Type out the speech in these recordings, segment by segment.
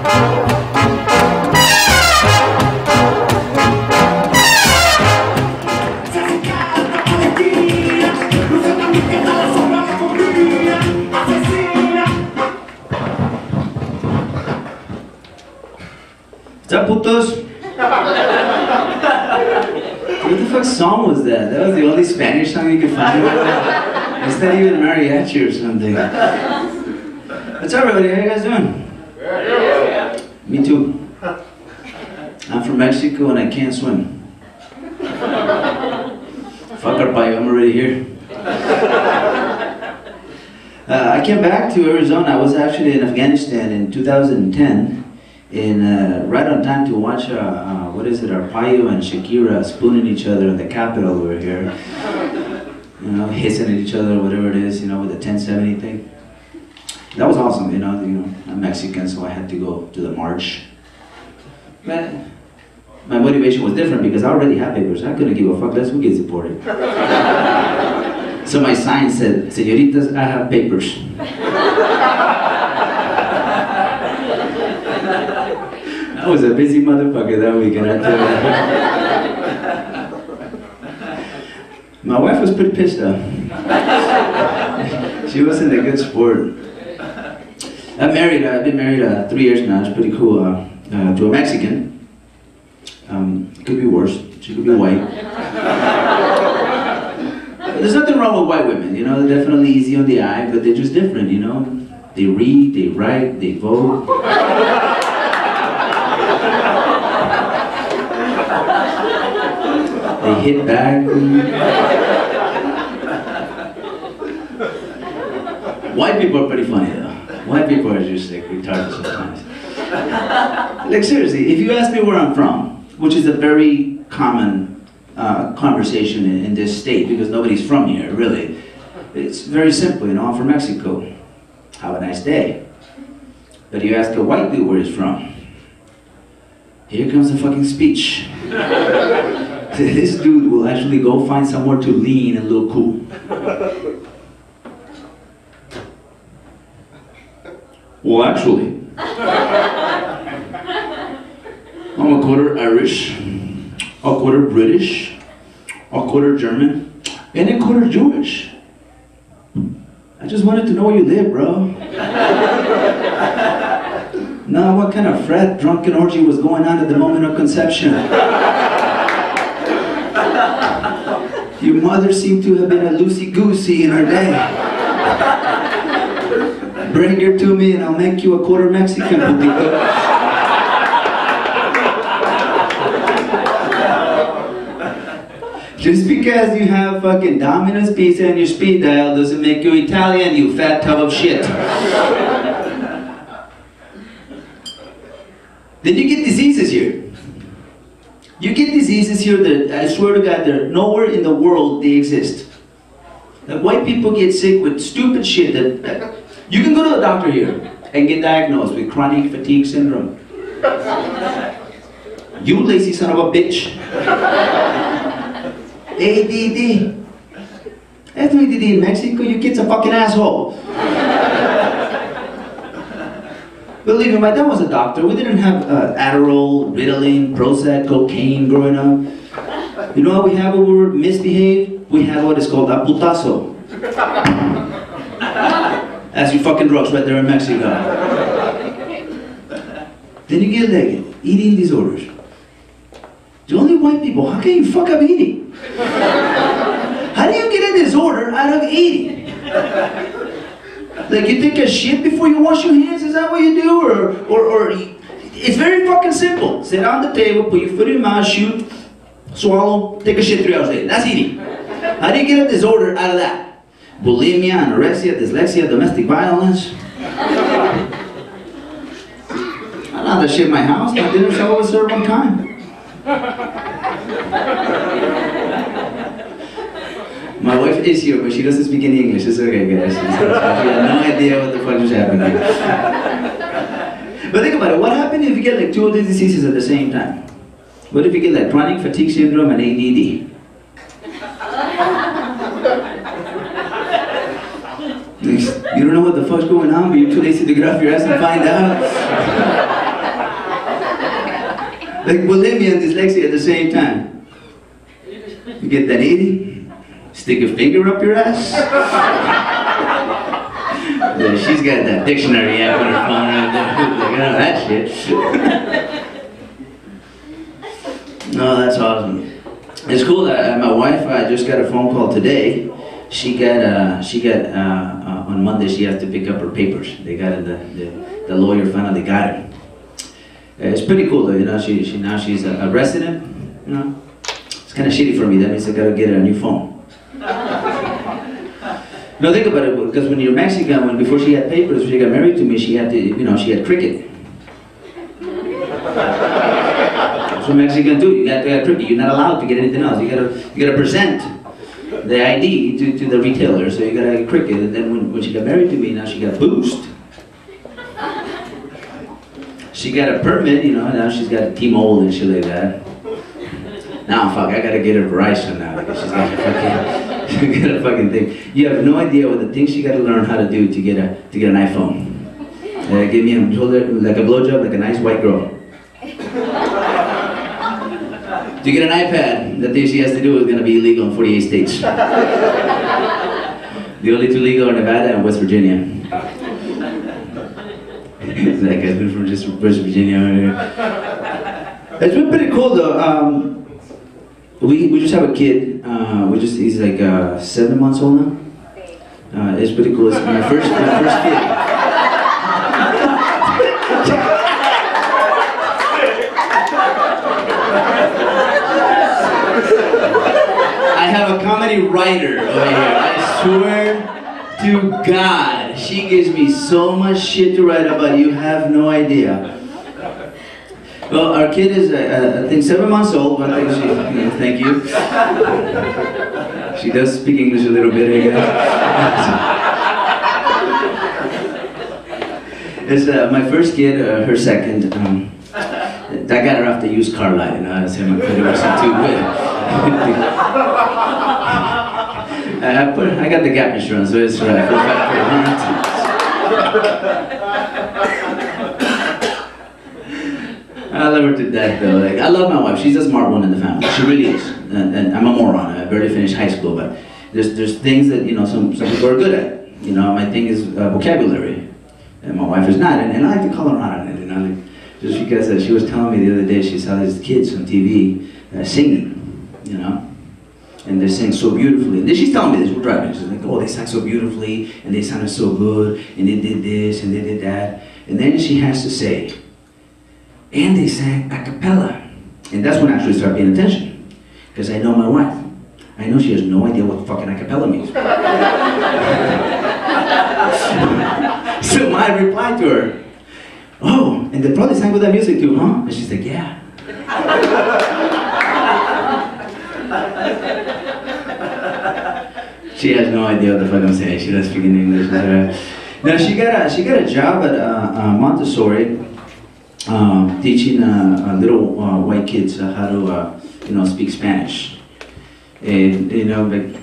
What's up, putos? What the fuck song was that? That was the only Spanish song you could find? It's not even mariachi or something. What's up, everybody? How you guys doing? Yeah. Me too. I'm from Mexico and I can't swim. Fuck our pipe, I'm already here. I came back to Arizona. I was actually in Afghanistan in 2010. Right on time to watch, Arpaio and Shakira spooning each other in the Capitol over here. You know, hissing at each other, whatever it is, you know, with the 1070 thing. That was awesome, you know, I'm Mexican, so I had to go to the march. But my motivation was different because I already had papers. I couldn't give a fuck, that's who gets deported. So my sign said, "Señoritas, I have papers." I was a busy motherfucker that weekend, I tell you. My wife was pretty pissed though. She wasn't a good sport. I've been married 3 years now, it's pretty cool, to a Mexican. It could be worse, she could be white. There's nothing wrong with white women, you know, they're definitely easy on the eye, but they're just different, you know. They read, they write, they vote. They hit back. White people are pretty funny though. White people are just like retarded sometimes. Like seriously, if you ask me where I'm from, which is a very common conversation in this state because nobody's from here, really. It's very simple, you know, I'm from Mexico. Have a nice day. But you ask a white dude where he's from. Here comes the fucking speech. This dude will actually go find somewhere to lean and look cool. Well, actually, I'm a quarter Irish, a quarter British, a quarter German, and a quarter Jewish. I just wanted to know where you live, bro. Now, what kind of frat drunken orgy was going on at the moment of conception? Your mother seemed to have been a loosey-goosey in her day. Bring her to me and I'll make you a quarter Mexican. Just because you have fucking Domino's pizza in your speed dial doesn't make you Italian, you fat tub of shit. Then you get diseases here. You get diseases here that, I swear to God, they're nowhere in the world they exist. Like white people get sick with stupid shit that you can go to a doctor here and get diagnosed with chronic fatigue syndrome. You lazy son of a bitch. ADD. That's no ADD in Mexico, your kid's a fucking asshole. Believe me, my dad was a doctor. We didn't have Adderall, Ritalin, Prozac, cocaine growing up. You know what we have when we were misbehaved? We have what is called a putazo. That's your fucking drugs right there in Mexico. Then you get like eating disorders. The only white people, how can you fuck up eating? How do you get a disorder out of eating? Like you take a shit before you wash your hands, is that what you do? Or it's very fucking simple. Sit on the table, put your foot in your mouth, shoot, swallow, take a shit 3 hours later. That's eating. How do you get a disorder out of that? Bulimia, anorexia, dyslexia, domestic violence. I don't have that shit in my house. My dinner's always served on time. My wife is here, but she doesn't speak any English. It's okay, guys. She has no idea what the fuck is happening. But think about it. What happens if you get like 2 of these diseases at the same time? What if you get like chronic fatigue syndrome and ADD? You don't know what the fuck's going on, but you're too lazy to get off your ass and find out. Like bulimia and dyslexia at the same time. You get that 80? Stick a finger up your ass? Yeah, she's got that dictionary app on her phone right there. Like, oh, that shit. No, that's awesome. It's cool that my wife, I just got a phone call today. She got on Monday she has to pick up her papers. They got it, the lawyer finally got it. It's pretty cool though, you know, she's a resident, you know. It's kind of shitty for me, that means I gotta get her a new phone. No, think about it, because when you're Mexican, before she had papers, when she got married to me, she had to, you know, she had cricket. That's what Mexicans do, you got to have cricket, you're not allowed to get anything else. You gotta present the ID to the retailer, so you gotta have cricket, and then when she got married to me, now she got Boost. She got a permit, you know, now she's got a T-Mobile and shit like that. Now, fuck, I gotta get her Verizon now, because she's got a fucking thing. You have no idea what the things she gotta learn how to do to get an iPhone. Give me told her like a blowjob, like a nice white girl. To get an iPad, the thing she has to do is gonna be illegal in 48 states. The only two legal are Nevada and West Virginia. That guy's been from just West Virginia. It's been pretty cool though. We just have a kid. He's like 7 months old now. It's pretty cool. It's my first kid. I have a comedy writer over here. I swear to God, she gives me so much shit to write about. You have no idea. Well, our kid is, I think, 7 months old. I think thank you. She does speak English a little bit, I guess. It's my first kid, her second. I got her off the used car lot, you know. I said my kid wasn't too good. I got the gap insurance, so it's right. I love her to death though. Like, I love my wife. She's a smart one in the family. She really is. And I'm a moron. I barely finished high school, but there's things that, you know, some people are good at. You know, my thing is vocabulary, and my wife is not. And I like to call her out on it. You know, like, just because she was telling me the other day she saw these kids on TV singing. You know. And they sing so beautifully. And then she's telling me this, we're driving. She's like, oh, they sang so beautifully, and they sounded so good, and they did this, and they did that. And then she has to say, and they sang a cappella. And that's when I actually start paying attention. Because I know my wife. I know she has no idea what fucking a cappella means. So I replied to her, oh, and they probably sang with that music too, huh? And she's like, yeah. She has no idea what the fuck I'm saying. She doesn't speak in English. No, she got a job at Montessori, teaching little white kids how to speak Spanish. And you know, like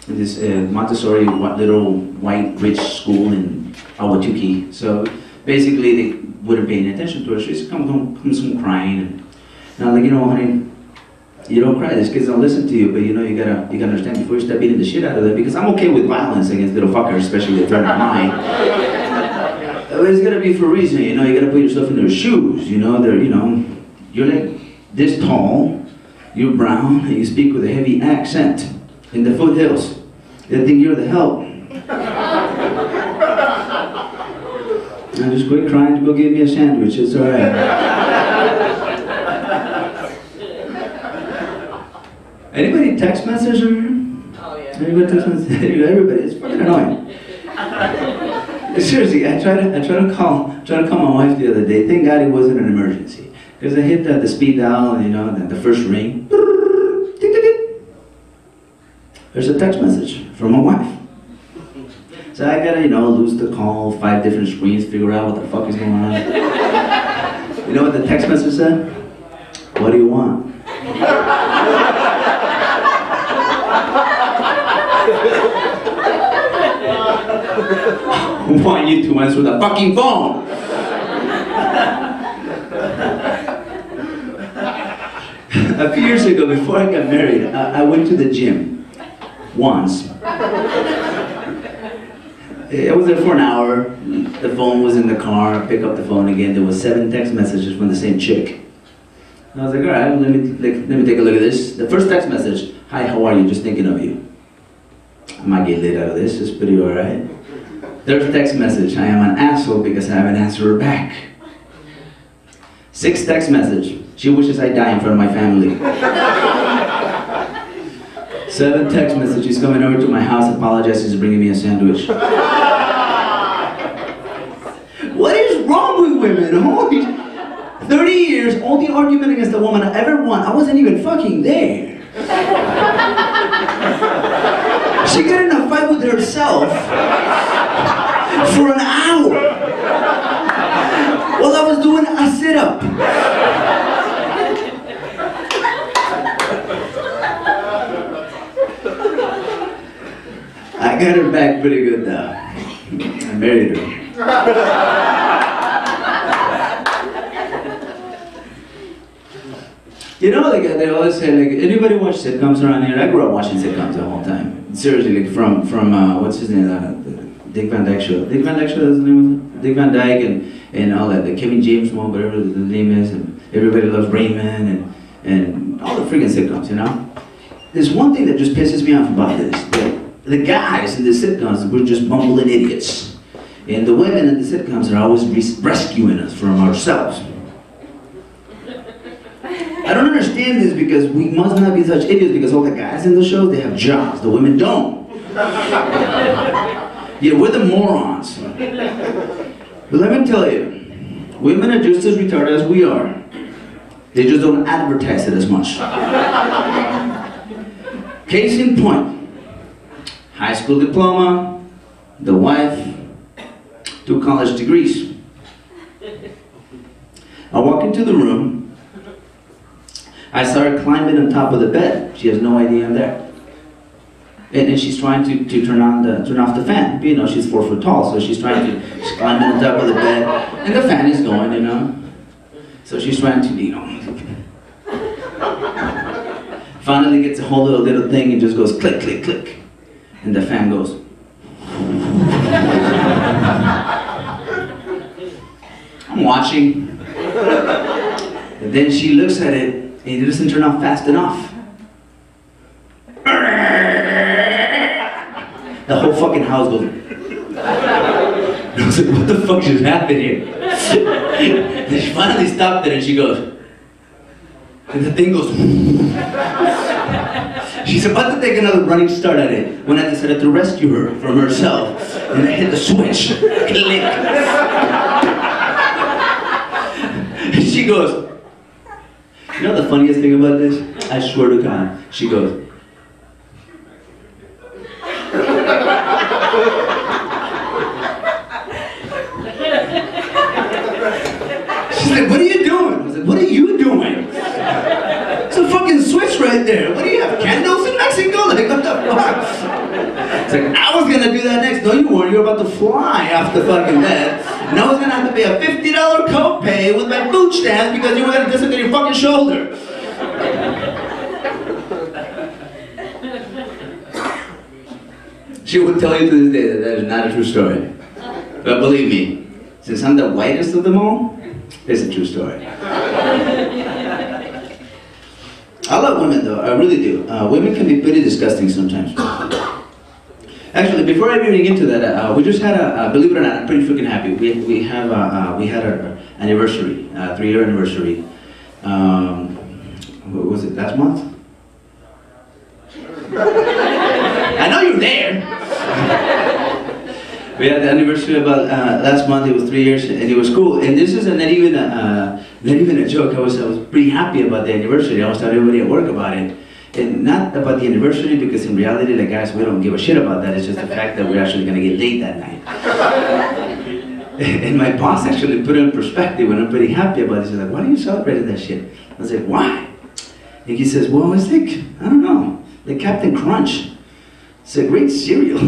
this Montessori little white rich school in Ahwatukee. So basically, they wouldn't pay any attention to her. She's comes home crying, and I'm like, you know, honey. You don't cry, these kids don't listen to you, but you know, you gotta understand before you start beating the shit out of them, because I'm okay with violence against little fuckers, especially if they're not mine. But it's gotta be for a reason, you know, you gotta put yourself in their shoes, you know, you're like this tall, you're brown, and you speak with a heavy accent in the foothills. They think you're the help. And just quit crying to go get me a sandwich, it's alright. Anybody text message her? Oh yeah. Anybody text message? Everybody, it's fucking annoying. Seriously, I tried to call my wife the other day. Thank God it wasn't an emergency, because I hit the speed dial, and you know, the first ring. There's a text message from my wife. So I gotta, you know, lose the call, 5 different screens, figure out what the fuck is going on. You know what the text message said? What do you want? I want you to answer the fucking phone. A few years ago, before I got married, I went to the gym once. I was there for an hour. The phone was in the car. I pick up the phone again. There was 7 text messages from the same chick. I was like, all right, let me take a look at this. The first text message: hi, how are you? Just thinking of you. I might get lit out of this. It's pretty all right. Third text message: I am an asshole because I haven't answered her back. 6th text message: she wishes I die in front of my family. 7th text message: she's coming over to my house, apologizes for bringing me a sandwich. What is wrong with women? Holy 30 years, only argument against a woman I ever won. I wasn't even fucking there. She got in a fight with herself for an hour while I was doing a sit-up. I got her back pretty good though. I married her. You know, like they always say, like, anybody watch sitcoms around here? I grew up watching sitcoms the whole time. Seriously, like from what's his name? Dick Van Dyke Show. Dick Van Dyke Show, that's his name? Dick Van Dyke and all that. The Kevin James one, whatever the name is, and Everybody Loves Raymond and all the freaking sitcoms. You know, there's one thing that just pisses me off about this. The guys in the sitcoms were just bumbling idiots, and the women in the sitcoms are always rescuing us from ourselves. I don't understand this, because we must not be such idiots, because all the guys in the show, they have jobs, the women don't. Yeah, we're the morons. But let me tell you, women are just as retarded as we are. They just don't advertise it as much. Case in point, high school diploma, the wife, 2 college degrees. I walk into the room. I started climbing on top of the bed. She has no idea I'm there. And she's trying to turn off the fan. You know, she's 4 foot tall, so she's climbing on top of the bed, and the fan is going, you know. So she's trying to, you know. Finally gets a hold of a little thing and just goes click, click, click. And the fan goes. I'm watching. And then she looks at it, and it doesn't turn off fast enough. The whole fucking house goes. I was like, what the fuck just happened here? Then she finally stopped it, and she goes. And the thing goes. She's about to take another running start at it when I decided to rescue her from herself. And I hit the switch. Click. And she goes. You know the funniest thing about this? I swear to God, she goes. She's like, what are you doing? I was like, what are you doing? It's a fucking switch right there. What do you have, candles in Mexico? Like, what the fuck? It's like, I was gonna do that next. No, you weren't. You were about to fly off the fucking bed. And I was gonna have to pay a $50 copay with my food stamps because you were gonna dislocate your fucking shoulder. She would tell you to this day that is not a true story. But believe me, since I'm the whitest of them all, it's a true story. I love women though, I really do. Women can be pretty disgusting sometimes. Actually, before I even get into that, we just had a, believe it or not, I'm pretty freaking happy. We had our anniversary, 3-year anniversary. What was it, last month? I know you're there! We had the anniversary about last month. It was 3 years, and it was cool. And this is not even a joke. I was pretty happy about the anniversary. I was telling everybody at work about it. And not about the anniversary, because in reality, like guys, we don't give a shit about that. It's just the fact that we're actually gonna get laid that night. And my boss actually put it in perspective, and I'm pretty happy about it. He's like, why are you celebrating that shit? I was like, why? And he says, well, it's like, I don't know, like Captain Crunch. It's a great cereal.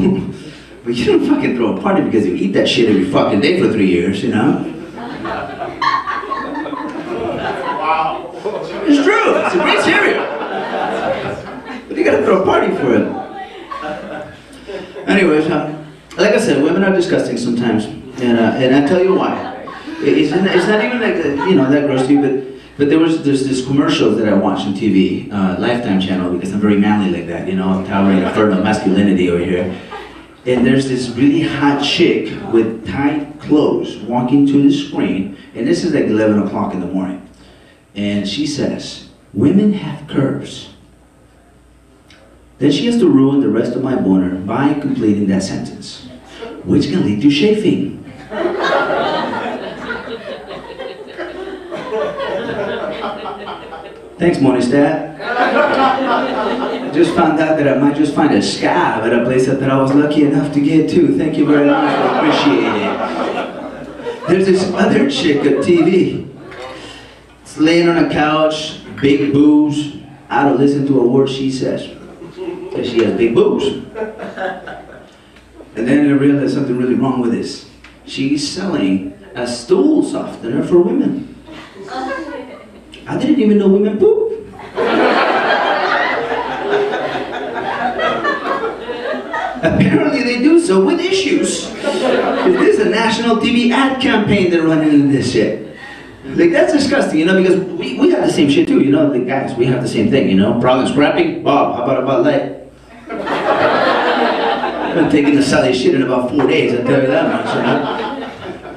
But you don't fucking throw a party because you eat that shit every fucking day for 3 years, you know? Wow. It's true. It's a great cereal. But you gotta throw a party for it. Anyways, like I said, women are disgusting sometimes, and I tell you why. It's not even like that gross to you, but there's this commercials that I watch on TV, Lifetime channel, because I'm very manly like that, towering inferno masculinity over here. And there's this really hot chick with tight clothes walking to the screen, and this is like 11 o'clock in the morning. And she says, "Women have curves." Then she has to ruin the rest of my boner by completing that sentence, which can lead to chafing. Thanks, Monistat. I just found out that I might just find a scab at a place that I was lucky enough to get to. Thank you very much, I appreciate it. There's this other chick at TV. It's laying on a couch, big boobs. I don't listen to a word she says, because she has big boobs. And then I realized something really wrong with this. She's selling a stool softener for women. I didn't even know women poop. Apparently they do so with issues. There's a national TV ad campaign they're running in this shit. Like, that's disgusting, because we have the same shit too, the guys, we have the same thing, Problem scrapping? Bob, how about a Bud Light? I've been taking the Sally shit in about 4 days, I'll tell you that much,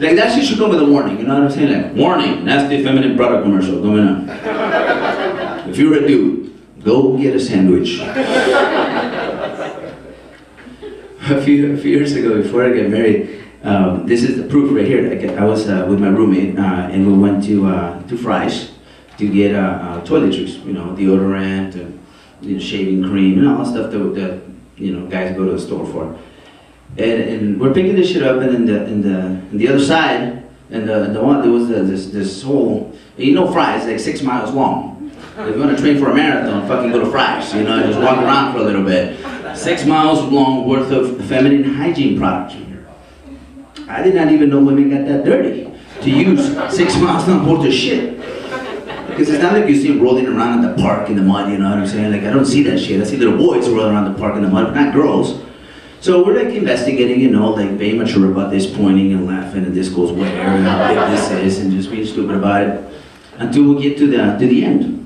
Like, that shit should come with a warning, you know what I'm saying? Like, warning, nasty feminine product commercial coming up. If you're a dude, go get a sandwich. A few years ago, before I got married, this is the proof right here. I was with my roommate, and we went to Fry's to get toiletries, deodorant, and shaving cream, and all the stuff that guys go to the store for. And we're picking this shit up, and in the other side, and the one there was this whole, Fry's like 6 miles long. If you want to train for a marathon, fucking go to Fry's, and just walk around for a little bit. 6 miles long worth of feminine hygiene products. I did not even know women got that dirty to use 6 miles long worth of shit. Because it's not like you see them rolling around in the park in the mud, you know what I'm saying? Like, I don't see that shit. I see little boys rolling around the park in the mud, but not girls. So we're like investigating, like very mature about this, pointing and laughing, and this goes where, and how big this is, and just being stupid about it, until we get to the end.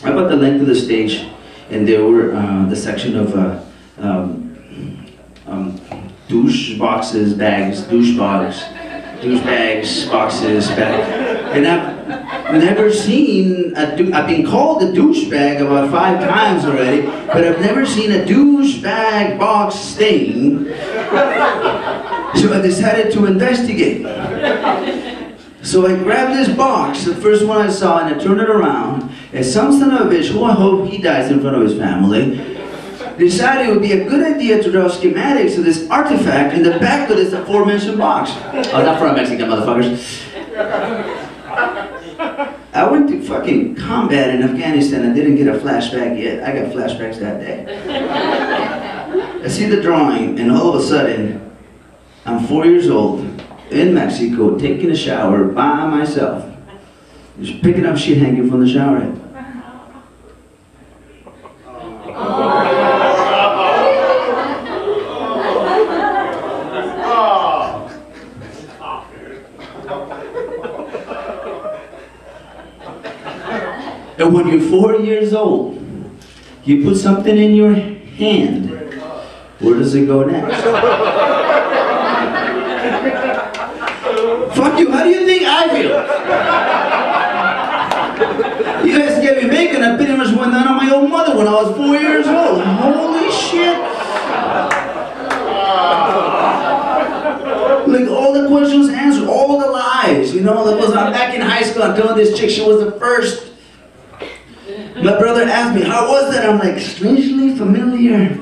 About the length of the stage, and there were the section of douche boxes, bags, douche bags, boxes, bags. And I've never seen I've been called a douchebag about 5 times already, but I've never seen a douchebag box stain. So I decided to investigate. So I grabbed this box, the first one I saw, and I turned it around, and some son of a bitch, who I hope he dies in front of his family, decided it would be a good idea to draw schematics of this artifact in the back of this aforementioned box. Oh, not for a Mexican, motherfuckers. I went to fucking combat in Afghanistan and didn't get a flashback yet. I got flashbacks that day. I see the drawing, and all of a sudden, I'm 4 years old, in Mexico, taking a shower by myself. Just picking up shit hanging from the shower head. And when you're 4 years old, you put something in your hand, where does it go next? Fuck you, how do you think I feel? You guys gave me bacon, I pretty much went down on my own mother when I was 4 years old. Holy shit. Like, all the questions answered, all the lies, like, I'm back in high school, I'm telling this chick she was the first. My brother asked me, how was that? I'm like, strangely familiar.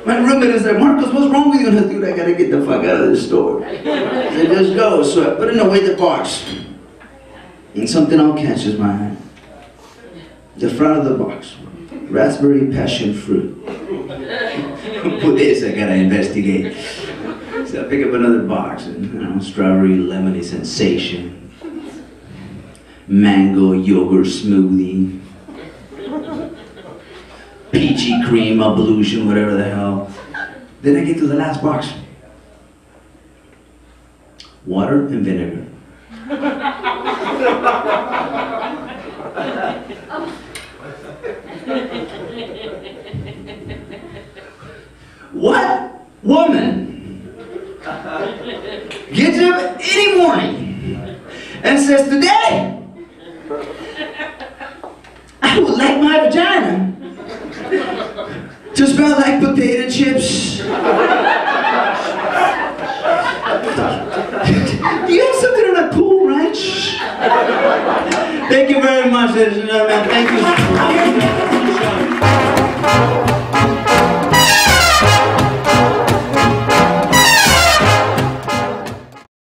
My roommate is like, Marcos, what's wrong with you? And I dude, I gotta get the fuck out of this store. So just go. So I put it away the box. And something all catches my eye. The front of the box. Raspberry passion fruit. With this, I gotta investigate. So I pick up another box, and you know, strawberry lemony sensation, mango yogurt smoothie, peachy cream ablution, whatever the hell. Then I get to the last box. Water and vinegar. What woman gets up any morning and says, today, I would like my vagina to smell like potato chips? Do you have something on a Cool Ranch? Thank you very much, ladies and gentlemen. Thank you.